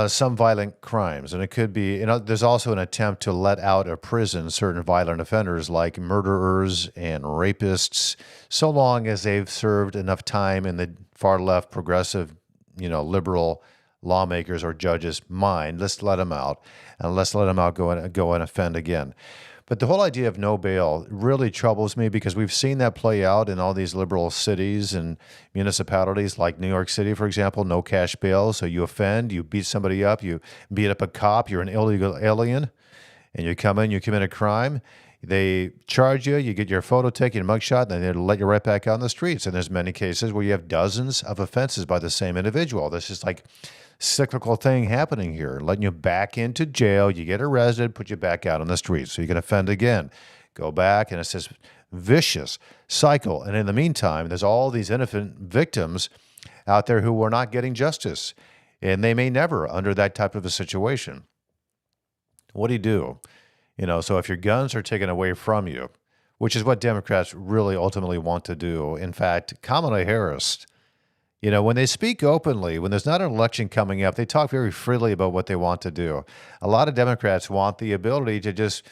some violent crimes. And it could be, there's also an attempt to let out of prison certain violent offenders like murderers and rapists, so long as they've served enough time in the far left progressive, liberal lawmakers or judges' mind. Let's let them out, and let's let them out go and offend again. But the whole idea of no bail really troubles me because we've seen that play out in all these liberal cities and municipalities like New York City, for example, no cash bail. So you offend, you beat somebody up, you beat up a cop, you're an illegal alien, and you come in, you commit a crime. They charge you, you get your photo taken, your mugshot, and then they let you right back out on the streets. And there's many cases where you have dozens of offenses by the same individual. This is like cyclical thing happening here, letting you back into jail, you get arrested, put you back out on the streets, so you can offend again, go back, and it's this vicious cycle. And in the meantime, there's all these innocent victims out there who are not getting justice, and they may never under that type of a situation. What do you do? So if your guns are taken away from you, which is what Democrats really ultimately want to do. In fact, Kamala Harris, when they speak openly, when there's not an election coming up, they talk very freely about what they want to do. A lot of Democrats want the ability to just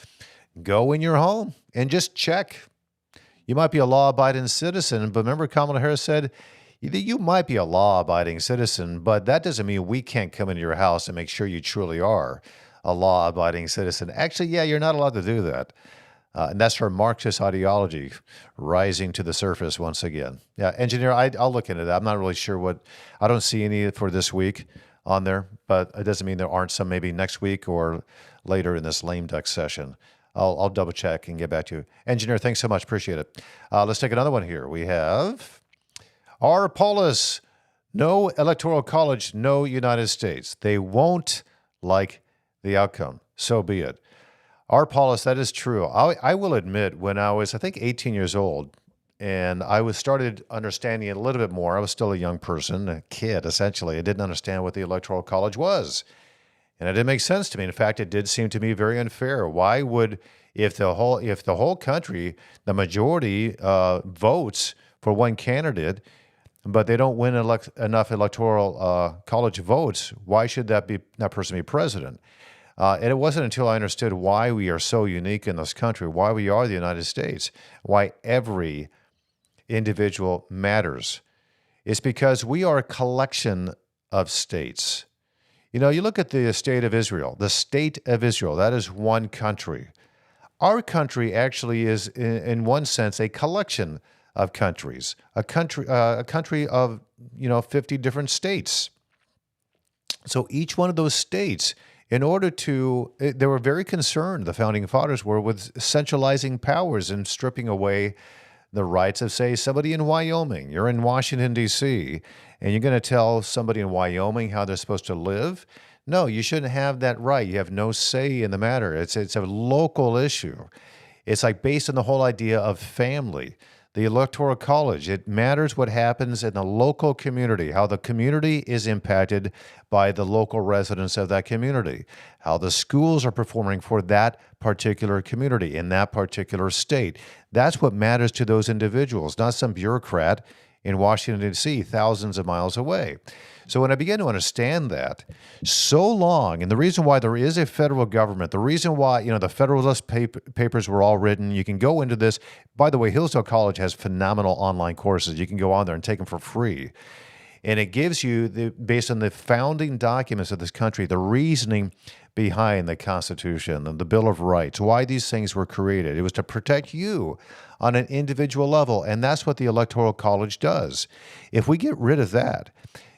go in your home and just check. You might be a law-abiding citizen, but remember Kamala Harris said, you might be a law-abiding citizen, but that doesn't mean we can't come into your house and make sure you truly are a law-abiding citizen. Actually, yeah, you're not allowed to do that. And that's her Marxist ideology rising to the surface once again. Yeah, engineer, I'll look into that. I'm not really sure I don't see any for this week on there, but it doesn't mean there aren't some maybe next week or later in this lame duck session. I'll double check and get back to you. Engineer, thanks so much. Appreciate it. Let's take another one here. We have R. Paulus, no electoral college, no United States. They won't like the outcome. So be it. R. Paulus, that is true. I will admit, when I was, I think, 18 years old, and I started understanding it a little bit more. I was still a young person, a kid, essentially. I didn't understand what the Electoral College was. And it didn't make sense to me. In fact, it did seem to me very unfair. Why would, if the whole country, the majority votes for one candidate, but they don't win enough Electoral College votes, why should that person be president? And it wasn't until I understood why we are so unique in this country, why we are the United States, why every individual matters. It's because we are a collection of states. You look at the state of Israel, that is one country. Our country actually is, in one sense, a collection of countries, a country of, 50 different states. So each one of those states, they were very concerned, the founding fathers were, with centralizing powers and stripping away the rights of, say, somebody in Wyoming. You're in Washington, D.C., and you're going to tell somebody in Wyoming how they're supposed to live? No, you shouldn't have that right. You have no say in the matter. It's a local issue. It's like based on the whole idea of family. The Electoral College, it matters what happens in the local community, how the community is impacted by the local residents of that community, how the schools are performing for that particular community in that particular state. That's what matters to those individuals, not some bureaucrat in Washington, D.C., thousands of miles away. So when I began to understand that, so long, and the reason why there is a federal government, the reason why, the Federalist Papers were all written, you can go into this. By the way, Hillsdale College has phenomenal online courses. You can go on there and take them for free. And it gives you, based on the founding documents of this country, the reasoning behind the Constitution and the Bill of Rights, why these things were created. It was to protect you on an individual level, and that's what the Electoral College does. If we get rid of that,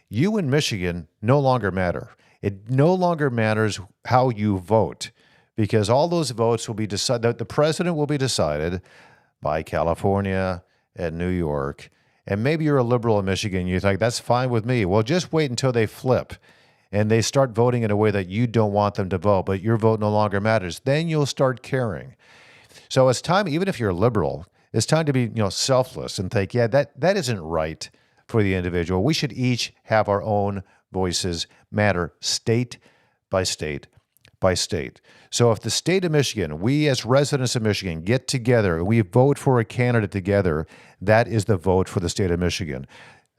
you in Michigan no longer matter. It no longer matters how you vote, because all those votes will be decided, the president will be decided by California and New York. And maybe you're a liberal in Michigan, you think, that's fine with me. Well, just wait until they flip and they start voting in a way that you don't want them to vote, but your vote no longer matters. Then you'll start caring. So it's time, even if you're a liberal, It's time to be, selfless and think, yeah, that isn't right for the individual. We should each have our own voices matter state by state by state. So if the state of Michigan, we as residents of Michigan get together and we vote for a candidate together, that is the vote for the state of Michigan.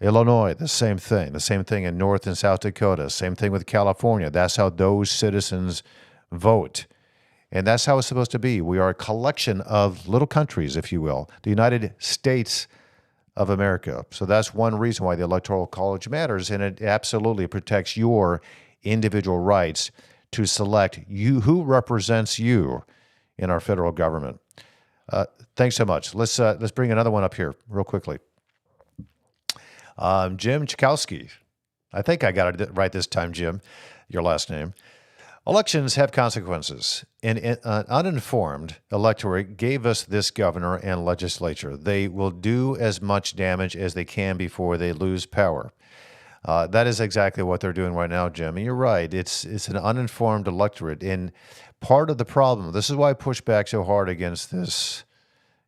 Illinois, the same thing. The same thing in North and South Dakota. Same thing with California. That's how those citizens vote. And that's how it's supposed to be. We are a collection of little countries, if you will, the United States of America. So that's one reason why the Electoral College matters, and it absolutely protects your individual rights to select you who represents you in our federal government. Thanks so much. Let's bring another one up here real quickly. Jim Chikowski. I think I got it right this time, Jim, your last name. Elections have consequences. An uninformed electorate gave us this governor and legislature. They will do as much damage as they can before they lose power. That is exactly what they're doing right now, Jim. And you're right. It's an uninformed electorate. And part of the problem, this is why I push back so hard against this,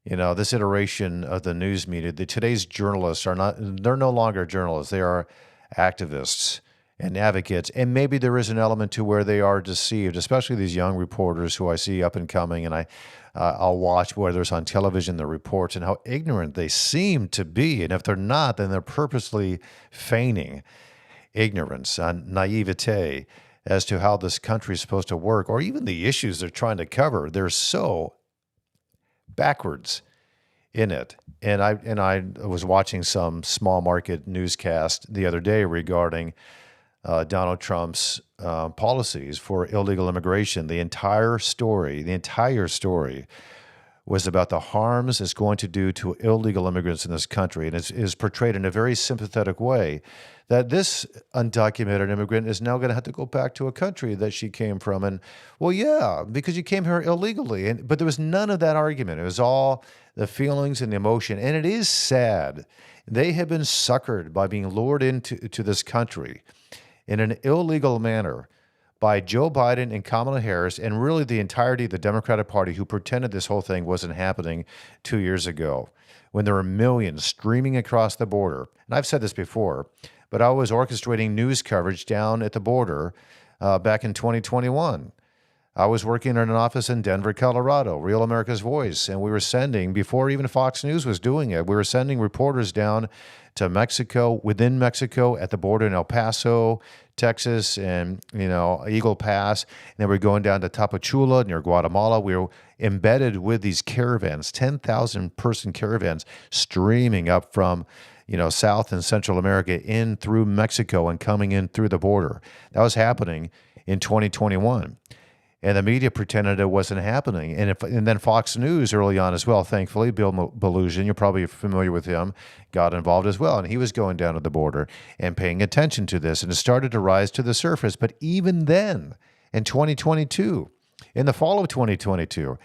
this iteration of the news media. Today's journalists they're no longer journalists. They are activists and advocates, and maybe there is an element to where they are deceived, especially these young reporters who I see up and coming, and I'll watch whether it's on television, the reports, and how ignorant they seem to be. And if they're not, then they're purposely feigning ignorance and naivete as to how this country is supposed to work, or even the issues they're trying to cover. They're so backwards in it. And I was watching some small market newscast the other day regarding Donald Trump's policies for illegal immigration. The entire story was about the harms it's going to do to illegal immigrants in this country. And is portrayed in a very sympathetic way that this undocumented immigrant is now going to have to go back to a country that she came from. And, well, yeah, because you came here illegally. But there was none of that argument. It was all the feelings and the emotion. And it is sad. They have been suckered by being lured into this country in an illegal manner by Joe Biden and Kamala Harris, and really the entirety of the Democratic Party, who pretended this whole thing wasn't happening 2 years ago, when there were millions streaming across the border. And I've said this before, but I was orchestrating news coverage down at the border back in 2021. I was working in an office in Denver, Colorado, Real America's Voice, and we were sending, before even Fox News was doing it, we were sending reporters down to Mexico, within Mexico, at the border in El Paso, Texas, and, Eagle Pass. And then we're going down to Tapachula near Guatemala. We were embedded with these caravans, 10,000-person caravans, streaming up from, South and Central America in through Mexico and coming in through the border. That was happening in 2021. And the media pretended it wasn't happening. And then Fox News early on as well, thankfully, Bill Belugian, you're probably familiar with him, got involved as well. And he was going down to the border and paying attention to this. And it started to rise to the surface. But even then, in 2022, in the fall of 2022,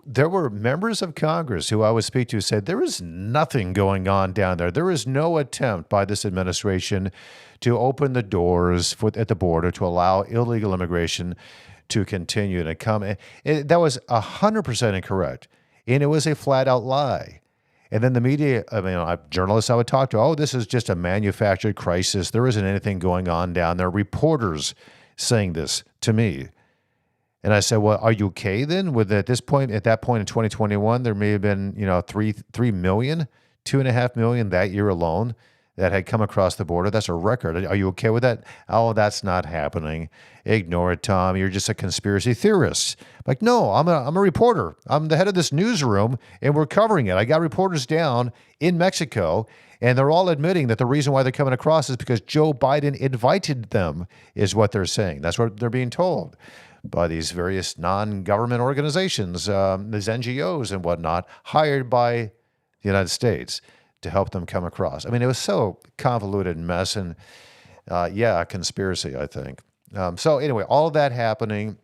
there were members of Congress who I would speak to said, there is nothing going on down there. There is no attempt by this administration to open the doors at the border to allow illegal immigration to continue to come. That was 100% incorrect. And it was a flat out lie. And then the media, journalists I would talk to, oh, this is just a manufactured crisis. There isn't anything going on down there. Reporters saying this to me. And I said, well, are you okay then? At that point in 2021, there may have been, 3 million, 2.5 million that year alone that had come across the border. That's a record. Are you okay with that? Oh, that's not happening. Ignore it, Tom. You're just a conspiracy theorist. Like, no, I'm a reporter. I'm the head of this newsroom, and we're covering it. I got reporters down in Mexico, and they're all admitting that the reason why they're coming across is because Joe Biden invited them, is what they're saying. That's what they're being told by these various non-government organizations, these NGOs and whatnot, hired by the United States to help them come across. It was so convoluted mess, and a conspiracy, I think. So anyway, all of that happening,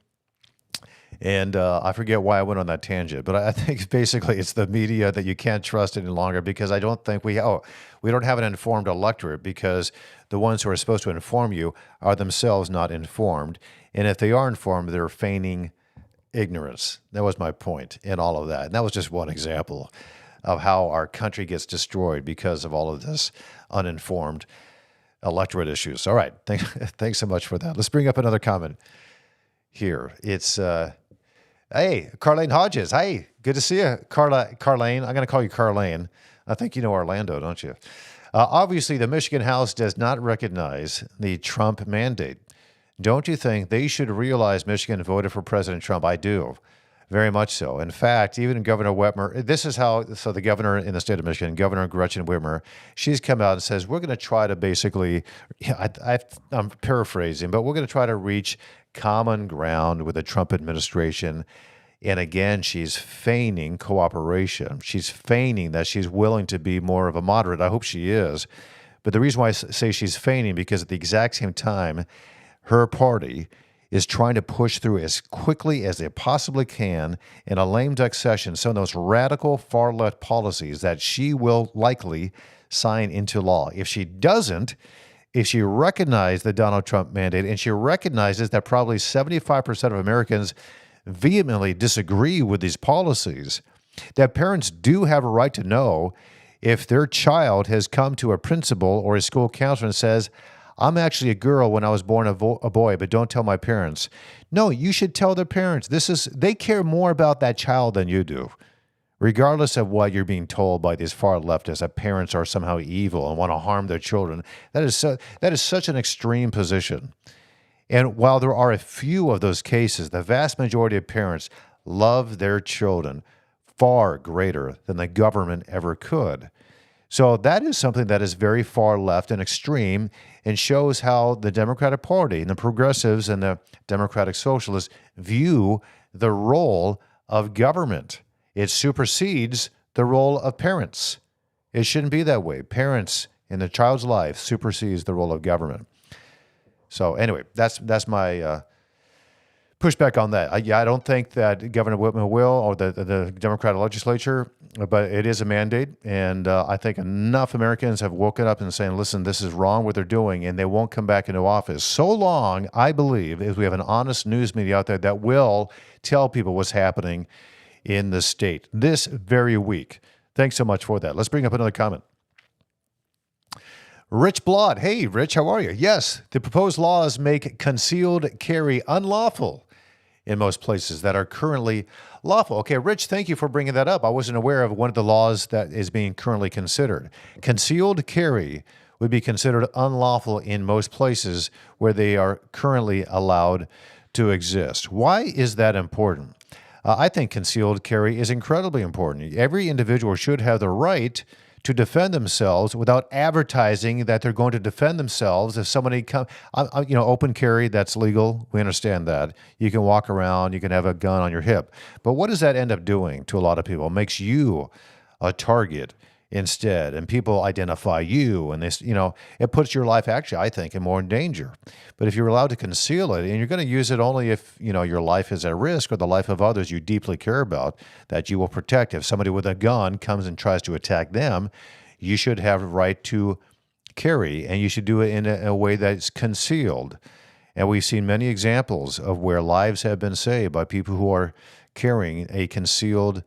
and I forget why I went on that tangent, but I think basically it's the media that you can't trust any longer, because I don't think we don't have an informed electorate, because the ones who are supposed to inform you are themselves not informed, and if they are informed, they're feigning ignorance. That was my point in all of that, and that was just one example. of how our country gets destroyed because of all of this uninformed electorate issues. All right. Thanks so much for that. Let's bring up another comment here. It's, hey, Carlene Hodges. Hey, good to see you, Carlene. I'm going to call you Carlene. I think you know Orlando, don't you? Obviously, the Michigan House does not recognize the Trump mandate. Don't you think they should realize Michigan voted for President Trump? I do. Very much so. In fact, even Governor Whitmer, this is how, so the governor in the state of Michigan, Governor Gretchen Whitmer, she's come out and says, we're going to try to basically, I'm paraphrasing, but we're going to try to reach common ground with the Trump administration. And again, she's feigning cooperation. She's feigning that she's willing to be more of a moderate. I hope she is. But the reason why I say she's feigning, because at the exact same time, her party is trying to push through as quickly as they possibly can in a lame duck session some of those radical far-left policies that she will likely sign into law. If she doesn't, if she recognizes the Donald Trump mandate and she recognizes that probably 75% of Americans vehemently disagree with these policies, that parents do have a right to know if their child has come to a principal or a school counselor and says, I'm actually a girl when I was born a boy, but don't tell my parents. No, you should tell their parents. They care more about that child than you do, regardless of what you're being told by these far leftists that parents are somehow evil and want to harm their children. That is such an extreme position. And while there are a few of those cases, the vast majority of parents love their children far greater than the government ever could. So that is something that is very far left and extreme and shows how the Democratic Party and the progressives and the Democratic Socialists view the role of government. It supersedes the role of parents. It shouldn't be that way. Parents in the child's life supersedes the role of government. So anyway, that's my pushback on that. I don't think that Governor Whitmer will, or the Democratic legislature, but it is a mandate. And I think enough Americans have woken up and saying, listen, this is wrong what they're doing, and they won't come back into office. So long, I believe, as we have an honest news media out there that will tell people what's happening in the state this very week. Thanks so much for that. Let's bring up another comment. Rich Blood. Hey, Rich, how are you? Yes, the proposed laws make concealed carry unlawful in most places that are currently lawful. Okay, Rich, thank you for bringing that up. I wasn't aware of one of the laws that is being currently considered. Concealed carry would be considered unlawful in most places where they are currently allowed to exist. Why is that important? I think concealed carry is incredibly important. Every individual should have the right to defend themselves without advertising that they're going to defend themselves. If somebody comes, open carry, that's legal. We understand that. You can walk around, you can have a gun on your hip. But what does that end up doing to a lot of people? It makes you a target instead, and people identify you, and this, it puts your life actually, I think, in more danger. But if you're allowed to conceal it, and you're going to use it only if, your life is at risk or the life of others you deeply care about, that you will protect. If somebody with a gun comes and tries to attack them, you should have a right to carry, and you should do it in a way that's concealed. And we've seen many examples of where lives have been saved by people who are carrying a concealed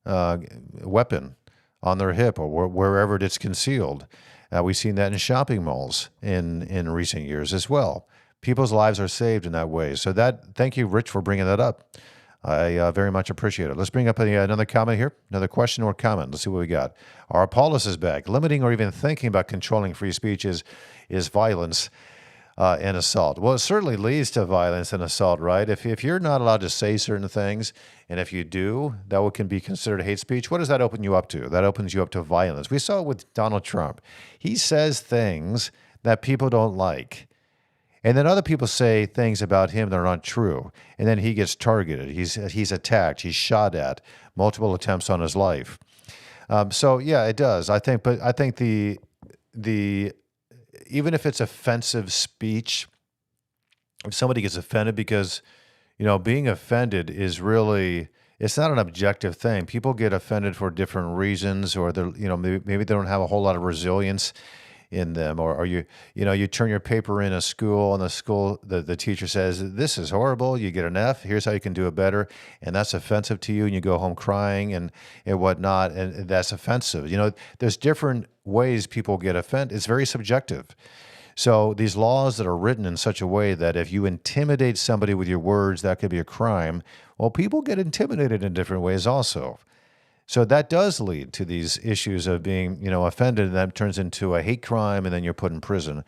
weapon on their hip or wherever it's concealed. We've seen that in shopping malls in recent years as well. People's lives are saved in that way. So thank you, Rich, for bringing that up. I very much appreciate it. Let's bring up another comment here, another question or comment. Let's see what we got. Our Paulus is back. Limiting or even thinking about controlling free speech is violence and assault. Well, it certainly leads to violence and assault, right? If you're not allowed to say certain things, and if you do, that can be considered hate speech. What does that open you up to? That opens you up to violence. We saw it with Donald Trump. He says things that people don't like. And then other people say things about him that are not true. And then he gets targeted. He's attacked. He's shot at. Multiple attempts on his life. So yeah, it does. I think the even if it's offensive speech, if somebody gets offended because, being offended is really, it's not an objective thing. People get offended for different reasons, or maybe they don't have a whole lot of resilience in them, or you turn your paper in a school, and the teacher says, this is horrible, you get an F, here's how you can do it better, and that's offensive to you, and you go home crying and whatnot, and that's offensive. There's different ways people get offended. It's very subjective. So these laws that are written in such a way that if you intimidate somebody with your words, that could be a crime. Well, people get intimidated in different ways also. So that does lead to these issues of being, offended, and that turns into a hate crime, and then you're put in prison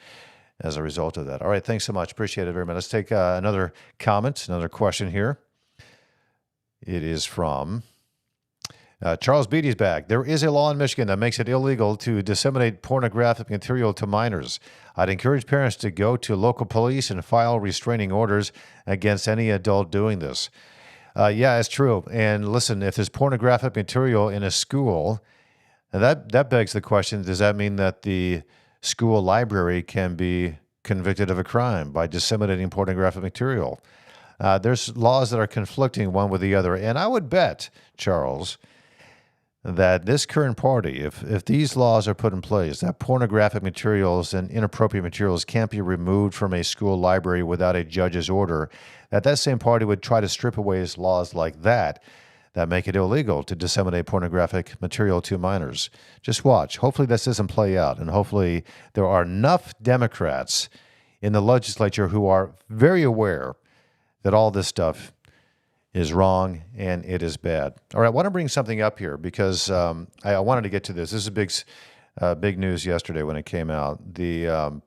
as a result of that. All right, thanks so much. Appreciate it very much. Let's take another comment, another question here. It is from Charles Beatty's back. There is a law in Michigan that makes it illegal to disseminate pornographic material to minors. I'd encourage parents to go to local police and file restraining orders against any adult doing this. Yeah, it's true. And listen, if there's pornographic material in a school, that begs the question, does that mean that the school library can be convicted of a crime by disseminating pornographic material? There's laws that are conflicting one with the other. And I would bet, Charles, that this current party, if these laws are put in place, that pornographic materials and inappropriate materials can't be removed from a school library without a judge's order, that same party would try to strip away laws like that make it illegal to disseminate pornographic material to minors. Just watch. Hopefully this doesn't play out, and hopefully there are enough Democrats in the legislature who are very aware that all this stuff is wrong and it is bad. All right, I want to bring something up here because I wanted to get to this. This is big news yesterday when it came out. The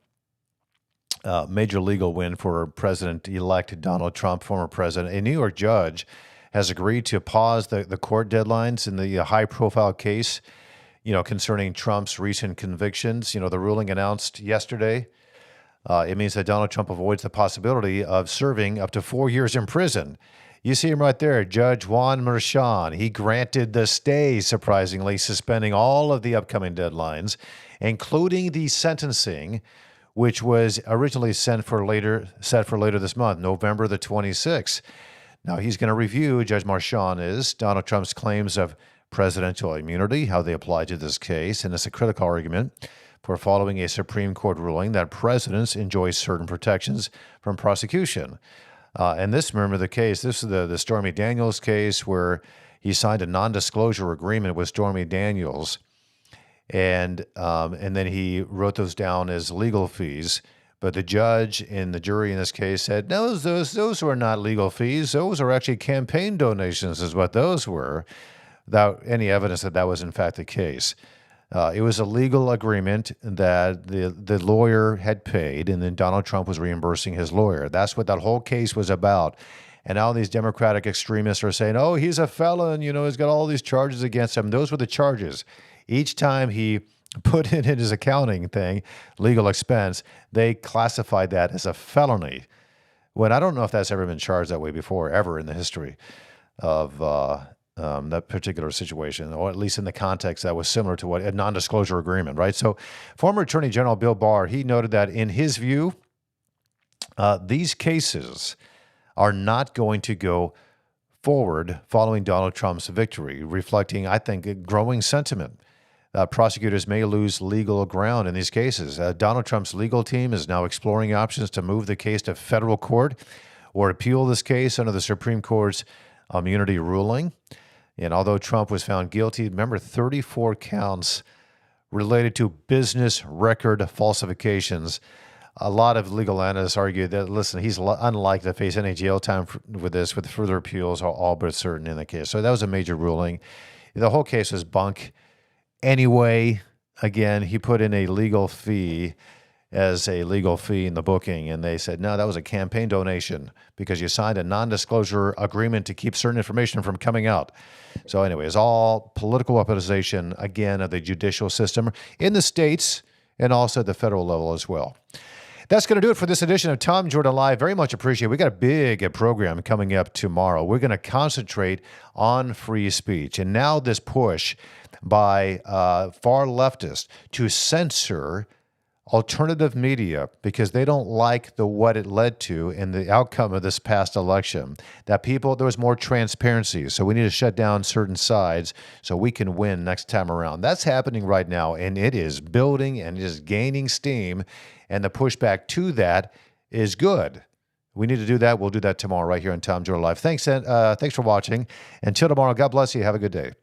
major legal win for President-elect Donald Trump, former president. A New York judge has agreed to pause the court deadlines in the high-profile case, concerning Trump's recent convictions. The ruling announced yesterday. It means that Donald Trump avoids the possibility of serving up to 4 years in prison. You see him right there, Judge Juan Merchan. He granted the stay, surprisingly, suspending all of the upcoming deadlines, including the sentencing, which was originally set for later this month, November the 26th. Now, he's going to review, Judge Merchan is, Donald Trump's claims of presidential immunity, how they apply to this case, and it's a critical argument for following a Supreme Court ruling that presidents enjoy certain protections from prosecution. And remember the case, this is the Stormy Daniels case where he signed a non-disclosure agreement with Stormy Daniels, and then he wrote those down as legal fees. But the judge and the jury in this case said, no, those were not legal fees. Those are actually campaign donations is what those were, without any evidence that was in fact the case. It was a legal agreement that the lawyer had paid, and then Donald Trump was reimbursing his lawyer. That's what that whole case was about. And now these Democratic extremists are saying, oh, he's a felon, he's got all these charges against him. Those were the charges. Each time he put in his accounting thing, legal expense, they classified that as a felony. When I don't know if that's ever been charged that way before, ever in the history of that particular situation, or at least in the context that was similar to a non-disclosure agreement, right? So former Attorney General Bill Barr, he noted that in his view, these cases are not going to go forward following Donald Trump's victory, reflecting, I think, a growing sentiment. Prosecutors may lose legal ground in these cases. Donald Trump's legal team is now exploring options to move the case to federal court or appeal this case under the Supreme Court's immunity ruling. And although Trump was found guilty, remember 34 counts related to business record falsifications. A lot of legal analysts argue that, listen, he's unlikely to face any jail time with further appeals, all but certain in the case. So that was a major ruling. The whole case was bunk. Anyway, again, he put in a legal fee as a legal fee in the booking, and they said, no, that was a campaign donation because you signed a non-disclosure agreement to keep certain information from coming out. So anyway, it's all political weaponization, again, of the judicial system in the states and also at the federal level as well. That's going to do it for this edition of Tom Jordan Live. Very much appreciate it. We got a big program coming up tomorrow. We're going to concentrate on free speech. And now this push by far leftists to censor alternative media because they don't like the what it led to in the outcome of this past election. That there was more transparency. So we need to shut down certain sides so we can win next time around. That's happening right now, and it is building and is gaining steam. And the pushback to that is good. We need to do that. We'll do that tomorrow right here on Tom Jordan Live. Thanks for watching. Until tomorrow, God bless you. Have a good day.